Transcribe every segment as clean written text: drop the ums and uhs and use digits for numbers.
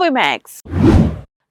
Movie max.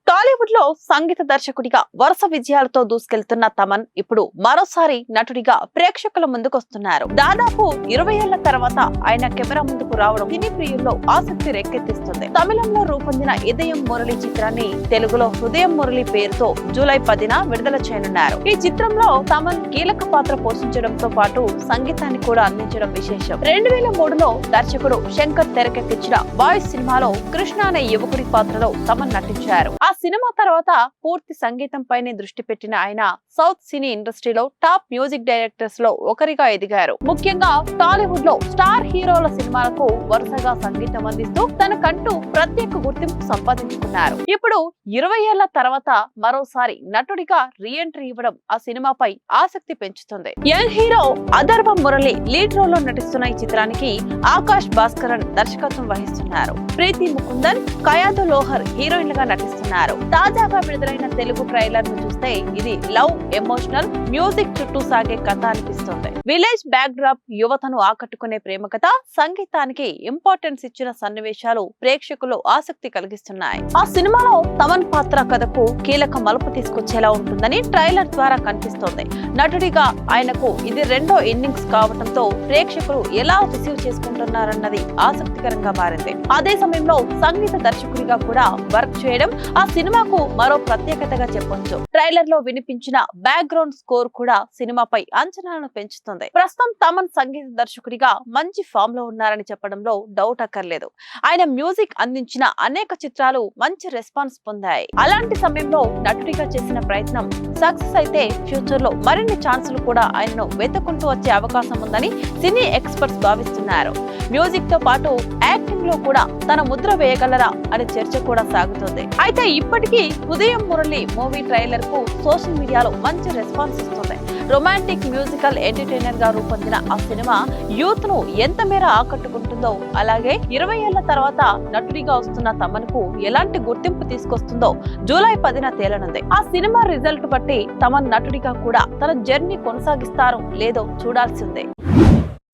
Tollywood లో సంగీత దర్శకుడిగా వరుస విజయాలతో దూసుకెళ్తున్న తమన్ ఇప్పుడు మరోసారి నటుడిగా ప్రేక్షకుల ముందుకొస్తున్నారు. దాదాపు 20 ఏళ్ల తర్వాత ఆయన కెమెరా ముందుకు రావడం సినీ ప్రియుల్లో ఆసక్తి రేకెత్తిస్తుంది. తమిళంలో రూపొందిన ఇదయం మురళి చిత్రాన్ని తెలుగులో హృదయం మురళి పేరుతో జూలై 10న విడుదల చేయనున్నారు. ఈ చిత్రంలో తమన్ కీలక పాత్ర పోషించడంతో పాటు సంగీతాన్ని కూడా అందించడం విశేషం. 2003లో దర్శకుడు శంకర్ తెరకెక్కించిన బాయ్స్ సినిమాలో కృష్ణ అనే యువకుడి పాత్రలో తమన్ నటించారు. ఆ సినిమా తర్వాత పూర్తి సంగీతం పైనే దృష్టి పెట్టిన ఆయన సౌత్ సినీ ఇండస్ట్రీలో టాప్ మ్యూజిక్ డైరెక్టర్స్ లో ఒకరిగా ఎదిగారు. ముఖ్యంగా టాలీవుడ్ లో స్టార్ హీరోల సినిమాలకు వరుసగా సంగీతం అందిస్తూ తనకంటూ ప్రత్యేక గుర్తింపు సంపాదించుకున్నారు. ఇప్పుడు 20 ఏళ్ల తర్వాత మరోసారి నటుడిగా రీఎంట్రీ ఇవ్వడం ఆ సినిమాపై ఆసక్తి పెంచుతుంది. Young hero Atharva Murali lead role లో నటిస్తున్న ఈ చిత్రానికి ఆకాష్ భాస్కరన్ దర్శకత్వం వహిస్తున్నారు. ప్రీతి ముకుందన్, కయాదు లోహర్ హీరోయిన్లుగా నటిస్తున్నారు. తాజాగా విడుదలైన తెలుగు ట్రైలర్ ను చూస్తే ఇది లవ్, ఎమోషనల్, మ్యూజిక్ చుట్టూ సాగే కథ అనిపిస్తుంది. విలేజ్ బ్యాక్ డ్రాప్, యువతను ఆకట్టుకునే ప్రేమ కథ, సంగీతానికి ఇంపార్టెన్స్ ఇచ్చిన సన్నివేశాలు ప్రేక్షకులు ఆసక్తి కలిగిస్తున్నాయి. ఆ సినిమాలో తమన్ పాత్ర కథకు కీలక మలుపు తీసుకొచ్చేలా ఉంటుందని ట్రైలర్ ద్వారా కనిపిస్తోంది. నటుడిగా ఆయనకు ఇది రెండో ఇన్నింగ్స్ కావడంతో ప్రేక్షకులు ఎలా రిసీవ్ చేసుకుంటున్నారన్నది ఆసక్తికరంగా మారింది. అదే సమయంలో సంగీత దర్శకుడిగా కూడా వర్క్ చేయడం ఆ సినిమాకు మరో ప్రత్యేకతగా చెప్పొచ్చు. ట్రైలర్ లో వినిపించిన బ్యాక్గ్రౌండ్ స్కోర్ కూడా సినిమాపై అంచనాలను పెంచుతుంది. ప్రస్తుతం తమన్ సంగీత దర్శకుడిగా మంచి ఫామ్ లో ఉన్నారని చెప్పడంలో డౌట్ అక్కర్లేదు. ఆయన మ్యూజిక్ అందించిన అనేక చిత్రాలు మంచి రెస్పాన్స్ పొందాయి. అలాంటి సమయంలో నటుడిగా చేసిన ప్రయత్నం సక్సెస్ అయితే ఫ్యూచర్ లో మరిన్ని ఛాన్సులు కూడా ఆయనను వెతుకుంటూ వచ్చే అవకాశం ఉందని సినీ ఎక్స్పర్ట్స్ భావిస్తున్నారు. మ్యూజిక్ తో పాటు యాక్టింగ్ లో కూడా తన ముద్ర వేయగలరా అనే చర్చ కూడా సాగుతుంది. అయితే ఇప్పటికీ హృదయం మురళి మూవీ ట్రైలర్ కు సోషల్ మీడియాలో మంచి రెస్పాన్స్ వస్తుంది. రొమాంటిక్ మ్యూజికల్ ఎంటర్టైనర్ గా రూపొందిన ఆ సినిమా యూత్ ను ఎంత మేర ఆకట్టుకుంటుందో, అలాగే 20 ఏళ్ల తర్వాత నటుడిగా వస్తున్న తమన్కు ఎలాంటి గుర్తింపు తీసుకొస్తుందో జూలై 10న తేలనుంది. ఆ సినిమా రిజల్ట్ బట్టి తమన్ నటుడిగా కూడా తన జర్నీ కొనసాగిస్తారో లేదో చూడాల్సిందే.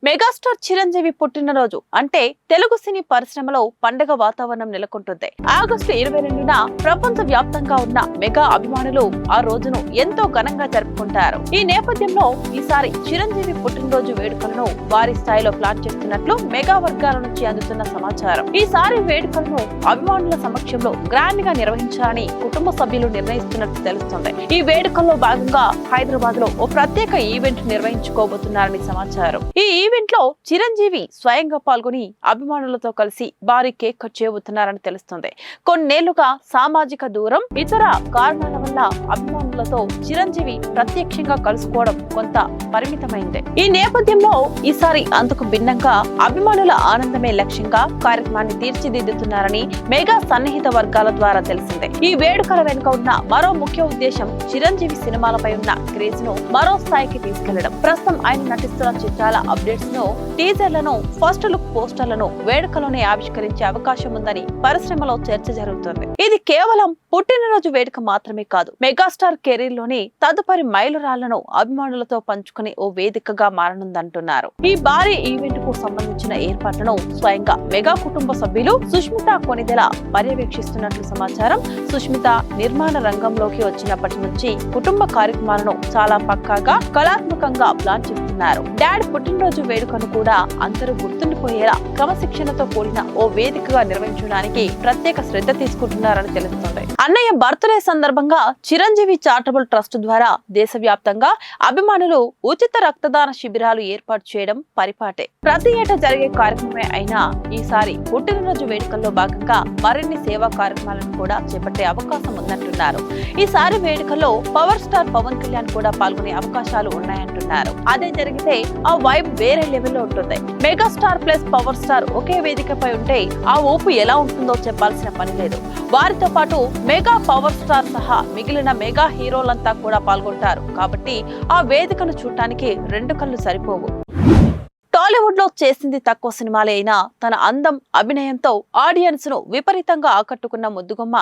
మెగాస్టార్ చిరంజీవి పుట్టినరోజు అంటే తెలుగు సినీ పరిశ్రమలో పండగ వాతావరణం నెలకొంటుంది. ఆగస్టు 22న ప్రపంచ వ్యాప్తంగా ఉన్న మెగా అభిమానులు ఆ రోజును ఎంతో ఘనంగా జరుపుకుంటారు. ఈ నేపథ్యంలో ఈసారి చిరంజీవి పుట్టినరోజు వేడుకలను భారీ స్థాయిలో ప్లాన్ చేస్తున్నట్లు మెగా వర్గాల నుంచి అందుతున్న సమాచారం. ఈసారి వేడుకలను అభిమానుల సమక్షంలో గ్రాండ్ గా నిర్వహించాలని కుటుంబ సభ్యులు నిర్ణయిస్తున్నట్లు తెలుస్తుంది. ఈ వేడుకల్లో భాగంగా హైదరాబాద్ లో ఓ ప్రత్యేక ఈవెంట్ నిర్వహించుకోబోతున్నారని సమాచారం. ఈ ఈవెంట్ లో చిరంజీవి స్వయంగా పాల్గొని అభిమానులతో కలిసి భారీ కేక్ కట్ చేయబోతున్నారని తెలుస్తుంది. కొన్నేళ్లుగా సామాజిక దూరం, ఇతర కారణాల వల్ల అభిమానులతో చిరంజీవి ప్రత్యక్షంగా కలుసుకోవడం కొంత పరిమితమైంది. ఈ నేపథ్యంలో ఈసారి అందుకు భిన్నంగా అభిమానుల ఆనందమే లక్ష్యంగా కార్యక్రమాన్ని తీర్చిదిద్దుతున్నారని మెగా సన్నిహిత వర్గాల ద్వారా తెలిసిందే. ఈ వేడుకల వెనుక ఉన్న మరో ముఖ్య ఉద్దేశం చిరంజీవి సినిమాలపై ఉన్న క్రేజ్ ను మరో స్థాయికి తీసుకెళ్లడం. ప్రస్తుతం ఆయన నటిస్తున్న చిత్రాల అప్డేట్స్ ను, టీజర్లను, ఫస్ట్ లుక్ పోస్టర్లను వేడుకలోనే ఆవిష్కరించే అవకాశం ఉందని పరిశ్రమలో చర్చ జరుగుతుంది. ఇది కేవలం పుట్టినరోజు వేడుక మాత్రమే కాదు, మెగాస్టార్ కెరీర్ లోని తదుపరి మైలురాళ్లను అభిమానులతో పంచుకునే ఓ వేదికగా మారనుందంటున్నారు. ఈ భారీ ఈవెంట్ కు సంబంధించిన ఏర్పాట్లను స్వయంగా మెగా కుటుంబ సభ్యులు సుష్మిత కొనిదెల పర్యవేక్షిస్తున్నట్లు సమాచారం. సుష్మిత నిర్మాణ రంగంలోకి వచ్చినప్పటి నుంచి కుటుంబ కార్యక్రమాలను చాలా పక్కాగా, కళాత్మకంగా ప్లాన్ చేస్తున్నారు. డాడ్ పుట్టినరోజు వేడుకను కూడా అందరూ గుర్తుండిపోయేలా క్రమశిక్షణతో కూడిన ఓ వేదికగా నిర్వహించడానికి ప్రత్యేక శ్రద్ధ తీసుకుంటున్నారని తెలుస్తోంది. అన్నయ్య బర్త్డే సందర్భంగా చిరంజీవి చారిటబుల్ ట్రస్ట్ ద్వారా దేశవ్యాప్తంగా అభిమానులు ఉచిత రక్తదాన శిబిరాలు ఏర్పాటు చేయడం పరిపాటే. ప్రతి ఏటా జరిగే కార్యక్రమమే అయినా ఈసారి పుట్టినరోజు వేడుకల్లో భాగంగా మరిన్ని సేవా కార్యక్రమాలను కూడా చేపట్టే అవకాశం ఉందంటున్నారు. ఈసారి వేడుకల్లో పవర్ స్టార్ పవన్ కళ్యాణ్ కూడా పాల్గొనే అవకాశాలు ఉన్నాయంటున్నారు. అదే జరిగితే ఆ వైబ్ వేరే లెవెల్లో ఉంటుంది. మెగాస్టార్ ప్లస్ పవర్ స్టార్ ఒకే వేదికపై ఉంటే ఆ ఊపు ఎలా ఉంటుందో చెప్పాల్సిన పని లేదు. వారితో పాటు మెగా పవర్ స్టార్ సహా మిగిలిన మెగా హీరోలంతా కూడా పాల్గొంటారు కాబట్టి ఆ వేదికను చూడటానికి రెండు కళ్ళు సరిపోవు. టాలీవుడ్ లో చేసింది తక్కువ సినిమాలే అయినా తన అందం, అభినయంతో ఆడియన్స్ ను విపరీతంగా ఆకట్టుకున్న ముద్దుగుమ్మ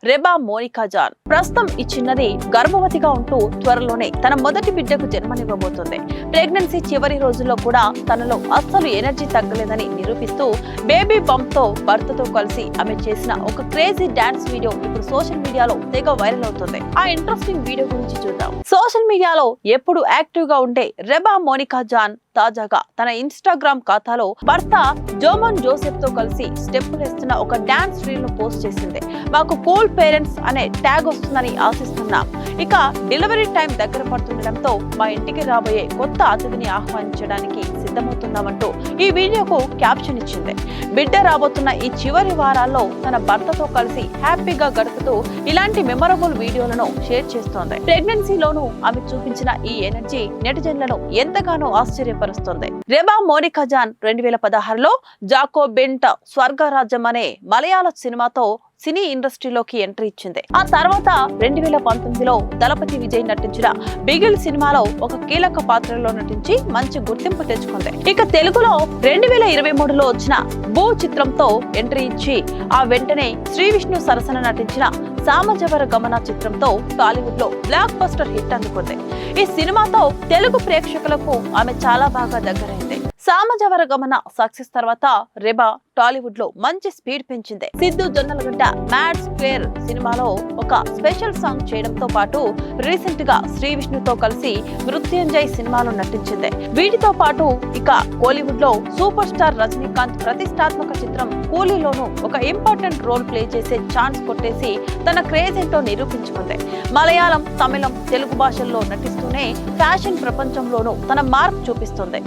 రెబా మోనికా జాన్. ప్రస్తుతం ఈ చిన్నది గర్భవతిగా ఉంటూ త్వరలోనే తన మొదటి బిడ్డకు జన్మనివ్వబోతుంది. ప్రెగ్నెన్సీ చివరి రోజుల్లో కూడా తనలో అస్సలు ఎనర్జీ తగ్గలేదని నిరూపిస్తూ బేబీ బంప్ తో భర్తతో కలిసి ఆమె చేసిన ఒక క్రేజీ డాన్స్ వీడియో ఇప్పుడు సోషల్ మీడియాలో తెగ వైరల్ అవుతుంది. ఆ ఇంట్రెస్టింగ్ వీడియో గురించి చూద్దాం. సోషల్ మీడియాలో ఎప్పుడు యాక్టివ్ గా ఉండే రెబా మోనికా జాన్ తాజాగా తన ఇన్స్టాగ్రామ్ ఖాతాలో భర్త జోమన్ జోసెఫ్ తో కలిసి స్టెప్పులు వేస్తున్న ఒక డాన్స్ రీల్ ను పోస్ట్ చేసింది. మాకు కూల్ పేరెంట్స్ అనే ట్యాగ్ వస్తుందని ఆశిస్తున్నాం. ఇక డెలివరీ టైం దగ్గర పడుతుండటంతో మా ఇంటికి రాబోయే కొత్త అతిథిని ఆహ్వానించడానికి సిద్ధమవుతున్నామంటూ ఈ వీడియోకు క్యాప్షన్ ఇచ్చింది. బిడ్డ రాబోతున్న ఈ చివరి వారాల్లో తన భర్తతో కలిసి హ్యాపీగా గడుపుతూ ఇలాంటి మెమరబుల్ వీడియోలను షేర్ చేస్తోంది. ప్రెగ్నెన్సీలోనూ ఆమె చూపించిన ఈ ఎనర్జీ నెటిజన్లను ఎంతగానో ఆశ్చర్యపరుస్తుంది. రెబా మోనికా జాన్ 2016లో జాకోబెంట్ స్వర్గరాజ్యం అనే మలయాళ సినిమాతో సినీ ఇండస్ట్రీలోకి ఎంట్రీ ఇచ్చింది. ఆ తర్వాత 2019లో దళపతి విజయ్ నటించిన బిగిల్ సినిమాలో ఒక కీలక పాత్రలో నటించి మంచి గుర్తింపు తెచ్చుకుంది. ఇక తెలుగులో 2023లో వచ్చిన భూ చిత్రంతో ఎంట్రీ ఇచ్చి ఆ వెంటనే శ్రీ విష్ణు సరసన నటించిన సామజవర గమన చిత్రంతో టాలీవుడ్ లో బ్లాక్ బస్టర్ హిట్ అందుకుంది. ఈ సినిమాతో తెలుగు ప్రేక్షకులకు ఆమె చాలా బాగా దగ్గరైంది. సామజవర గమన సక్సెస్ తర్వాత రెబా టాలీవుడ్ లో మంచి స్పీడ్ పెంచింది. సిద్ధు జొన్నలగడ్డ మ్యాడ్ స్క్వేర్ సినిమాలో ఒక స్పెషల్ సాంగ్ చేయడంతో పాటు రీసెంట్ గా శ్రీ విష్ణుతో కలిసి మృత్యుంజయ్ సినిమాలో నటించింది. వీటితో పాటు ఇక కోలీవుడ్ లో సూపర్ స్టార్ రజనీకాంత్ ప్రతిష్టాత్మక చిత్రం కూలీలోనూ ఒక ఇంపార్టెంట్ రోల్ ప్లే చేసే ఛాన్స్ కొట్టేసి తన క్రేజ్ ఏంటో నిరూపించుకుంది. మలయాళం, తమిళం, తెలుగు భాషల్లో నటిస్తూనే ఫ్యాషన్ ప్రపంచంలోనూ తన మార్క్ చూపిస్తుంది.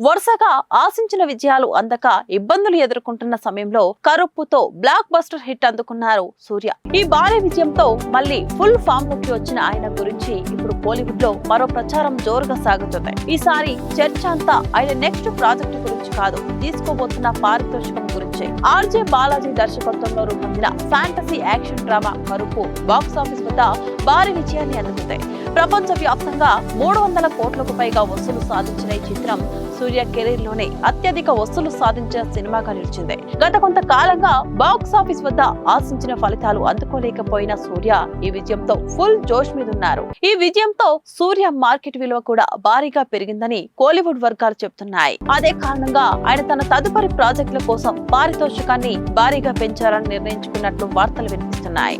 వరుసగా ఆశించిన విజయాలు అందక ఇబ్బందులు ఎదుర్కొంటున్న సమయంలో కరుప్పుతో బ్లాక్ బస్టర్ హిట్ అందుకున్నారు సూర్య. ఈ భారీ విజయంతో మళ్ళీ ఫుల్ ఫామ్ లోకి వచ్చిన ఆయన గురించి ఇప్పుడు కోలీవుడ్ లో మరో ప్రచారం జోరుగా సాగుతుంది. ఈసారి చర్చ అంతా ఆయన నెక్స్ట్ ప్రాజెక్టు గురించి కాదు, తీసుకోబోతున్న పారితోషికం గురించి. ఆర్జే బాలాజీ దర్శకత్వంలో రూపొందిన fantasy action drama Karuppu box office వద్ద భారీ విజయాన్ని అందుకుంది. ప్రపంచ వ్యాప్తంగా 300 కోట్లకు పైగా వసూలు సాధించిన ఈ చిత్రం సూర్య కెరీర్ లోనే అత్యధిక వసూలు సాధించిన సినిమాగా నిలిచింది. గత కొంతకాలంగా బాక్స్ ఆఫీస్ వద్ద ఆశించిన ఫలితాలు అందుకోలేకపోయిన సూర్య ఈ విజయంతో ఫుల్ జోష్ మీద ఉన్నారు. ఈ విజయంతో సూర్య మార్కెట్ విలువ కూడా భారీగా పెరిగిందని కోలీవుడ్ వర్గాలు చెబుతున్నాయి. అదే కారణంగా ఆయన తన తదుపరి ప్రాజెక్టుల కోసం పారితోషికాన్ని భారీగా పెంచాలని నిర్ణయించుకున్నట్లు వార్తలు వినిపిస్తున్నాయి.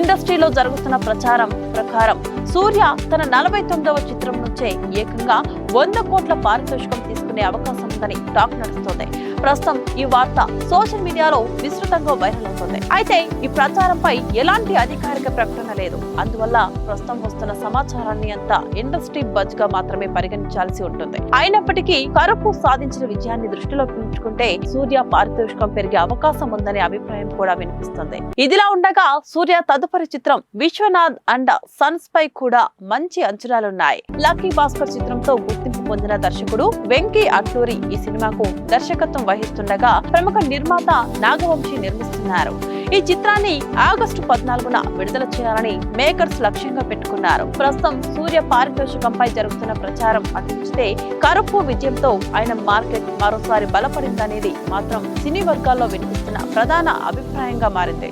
ఇండస్ట్రీలో జరుగుతున్న ప్రచారం ప్రకారం సూర్య తన 49వ చిత్రం నుంచే ఏకంగా 100 కోట్ల పారితోషికం తీసుకునే అవకాశం ఉందని టాక్ నడుస్తోంది. ప్రస్తుతం ఈ వార్త సోషల్ మీడియాలో విస్తృతంగా వైరల్ అవుతుంది. అయితే ఈ ప్రచారంపై ఎలాంటి అధికారిక ప్రకటన లేదు. అందువల్ల ప్రస్తుతం వస్తున్న సమాచారాన్ని అంతా ఇండస్ట్రీ బజ్ గా మాత్రమే పరిగణించాల్సి ఉంటుంది. అయినప్పటికీ కరుపు సాధించిన విజయాన్ని దృష్టిలో ఉంచుకుంటే సూర్య పారితోషికం పెరిగే అవకాశం ఉందనే అభిప్రాయం కూడా వినిపిస్తుంది. ఇదిలా ఉండగా సూర్య తదుపరి చిత్రం విశ్వనాథ్ అండ్ సన్స్ పై కూడా మంచి అంచనాలున్నాయి. లక్కీ భాస్కర్ చిత్రంతో గుర్తింపు పొందిన దర్శకుడు వెంకీ అట్లూరి ఈ సినిమాకు దర్శకత్వం వహిస్తుండగా ప్రముఖ నిర్మాత నాగవంశీ నిర్మిస్తున్నారు. ఈ చిత్రాన్ని ఆగస్టు 14న విడుదల చేయాలని మేకర్స్ లక్ష్యంగా పెట్టుకున్నారు. ప్రస్తుతం సూర్య పారితోషికంపై జరుగుతున్న ప్రచారం అటుంచితే కరుపు విజయంతో ఆయన మార్కెట్ మరోసారి బలపడిందనేది మాత్రం సినీ వర్గాల్లో వినిపిస్తున్న ప్రధాన అభిప్రాయంగా మారింది.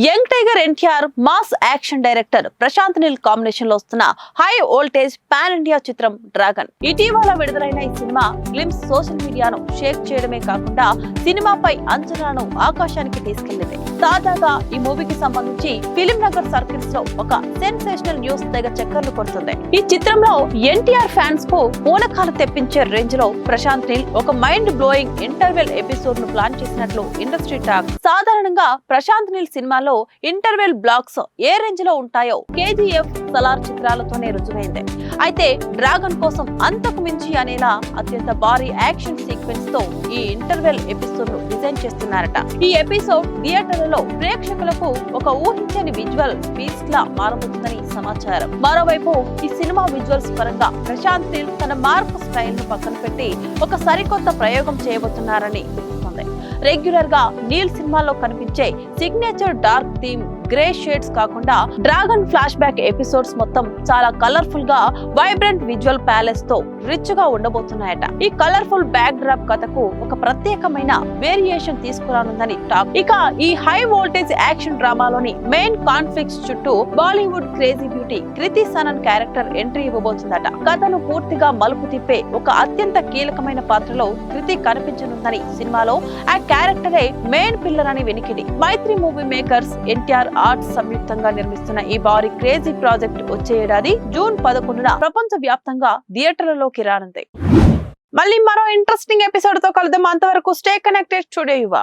Young tiger NTR, mass action director Prashanth Neel combination లో వస్తున్న హై వోల్టేజ్ పాన్ ఇండియా చిత్రం డ్రాగన్. ఇటీవల విడుదలైన ఈ సినిమా గ్లిమ్స్ సోషల్ మీడియాను షేక్ చేయడమే కాకుండా సినిమాపై అంచనాలను ఆకాశానికి తీసుకెళ్లింది. తాజాగా ఈ మూవీకి సంబంధించి ఫిలిం నగర్ సర్కిల్స్ లో ఒక సెన్సేషనల్ న్యూస్ తెగ చక్కర్లు కొడుతుంది. ఈ చిత్రంలో ఎన్టీఆర్ ఫ్యాన్స్ కు పూనకాలు తెప్పించే రేంజ్ లో ప్రశాంత్ నీల్ ఒక మైండ్ బ్లోయింగ్ ఇంటర్వెల్ ఎపిసోడ్ ను ప్లాన్ చేసినట్లు ఇండస్ట్రీ టాక్. సాధారణంగా Prashanth Neel cinema interval blocks ఏ రేంజ్ లో ఉంటాయో కేజీఎఫ్, సలార్ చిత్రాలతోనే రుజువైంది. అయితే డ్రాగన్ కోసం అంతకు మించి అనేలా అత్యంత భారీ యాక్షన్ సీక్వెన్స్ తో ఈ ఇంటర్వెల్ ఎపిసోడ్ ను డిజైన్ చేస్తున్నారట. ఈ ఎపిసోడ్ థియేటర్లలో ప్రేక్షకులకు ఒక ఊహించని విజువల్ ఫీస్ట్ లా మారబోతుందని సమాచారం. మరోవైపు ఈ సినిమా విజువల్స్ పరంగా ప్రశాంత్ నీల్ తన మార్క్ స్టైల్ ను పక్కన పెట్టి ఒక సరికొత్త ప్రయోగం చేయబోతున్నారని రెగ్యులర్ గా నీల్ సినిమాలో కనిపించే signature dark theme grey shades కాకుండా డ్రాగన్ ఫ్లాష్ బ్యాక్ ఎపిసోడ్స్ మొత్తం చాలా కలర్ఫుల్ గా వైబ్రెంట్ విజువల్ ప్యాలెస్ తో రిచ్ గా ఉండబోతున్నాయట. ఈ కలర్ఫుల్ బ్యాక్ డ్రాప్ కథకు ఒక ప్రత్యేకమైన వేరియేషన్ తీసుకురానుందని టాక్. ఇక ఈ హై వోల్టేజ్ యాక్షన్ డ్రామాలోని మెయిన్ కాన్ఫ్లిక్ట్స్ చుట్టూ Bollywood crazy beauty Kriti Sanon character entry ఇవ్వబోతుందట. కథను పూర్తిగా మలుపు తిప్పే ఒక అత్యంత కీలకమైన పాత్రలో కృతి కనిపించనుందని సినిమాలో ఆ క్యారెక్టరే మెయిన్ పిల్లర్ అని వెనికిడి. మైత్రి మూవీ మేకర్స్, ఎన్టీఆర్ ఆర్ట్స్ సంయుక్తంగా నిర్మిస్తున్న ఈ భారీ క్రేజీ ప్రాజెక్ట్ వచ్చే ఏడాది జూన్ 11న ప్రపంచ వ్యాప్తంగా థియేటర్లలోకి రానుంది. మళ్ళీ మరో ఇంట్రెస్టింగ్ ఎపిసోడ్ తో కలుద్దాం. అంతవరకు స్టే కనెక్టెడ్. స్టూడియో యువ.